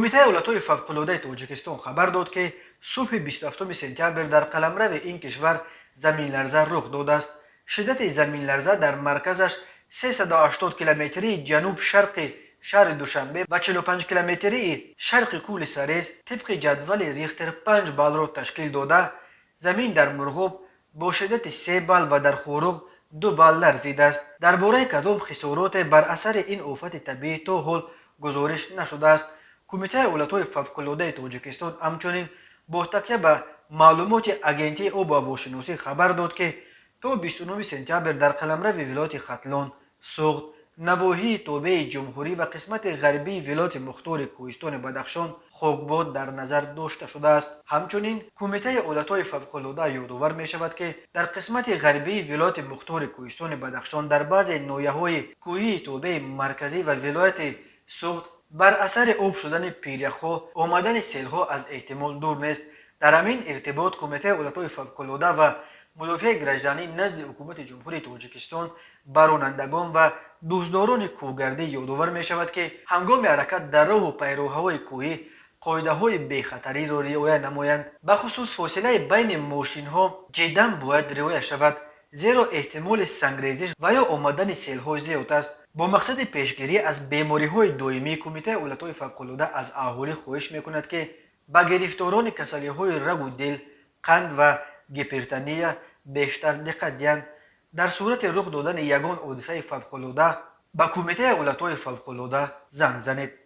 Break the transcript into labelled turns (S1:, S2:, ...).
S1: کمیته ایالت‌های فوق‌العاده تاجیکستان خبر داد که صبح 27 سپتامبر در قلمرو این کشور زمین لرزه رخ داده است. شدت زمین لرزه در مرکزش 380 کیلومتری جنوب شرق شهر دوشنبه و 45 کیلومتری شرق کول سریز طبق جدول ریختر 5 بال را تشکیل داده. زمین در مرغوب با شدت 3 بال و در خوروغ 2 بال لرزیده است. درباره کدام خسارات بر اثر این آفت طبیعی تا حال گزارش نشده است. کمیته ایالت‌های فوق‌العاده تاجیکستان همچنین با تکیه به معلومات اگنتی آب و هواشناسی خبر داد که تا 29 سپتامبر در قلمرو ولایت ختلان، سوغد، نواحی تابع جمهوری و قسمت غربی ولایت مختار کوهستان بدخشان خاکباد در نظر داشته شده است. همچنین کمیته ایالت‌های فوق‌العاده یادآور می‌شود که در قسمت غربی ولایت مختار کوهستان بدخشان در بعضی ناحیه‌های کوهی تابع مرکزی و ولایت سوغد بر اثر آب شدن پیریخ‌ها آمدن سیل‌ها از احتمال دور نیست. در همین ارتباط کمیته ایالت‌های فوق‌العاده و مدافع گرجدانی نزد حکومت جمهوری تاجیکستان به رانندگان و دوستداران کوهگردی یادآور می‌شود که هنگام حرکت در راه و پیراهه‌های کوهی قاعده‌های بی‌خطری را رعایت نمایند. به خصوص فاصله بین ماشین‌ها جداً باید رعایت شود، زیرا احتمال سنگریزش و یا آمدن سیل‌ها زیاد است. با مقصد پیشگیری از بیماری‌های دائمی کمیته ایالت‌های فوق‌العاده از اهالی خواهش می‌کند که به گرفتاران کسلی‌های رگ و دل، قند و گیپرتونیا بیشتر دقت دهند. در صورت رخ دادن یگان حادثه فوق‌العاده به کمیته ایالت‌های فوق‌العاده زنگ زنید.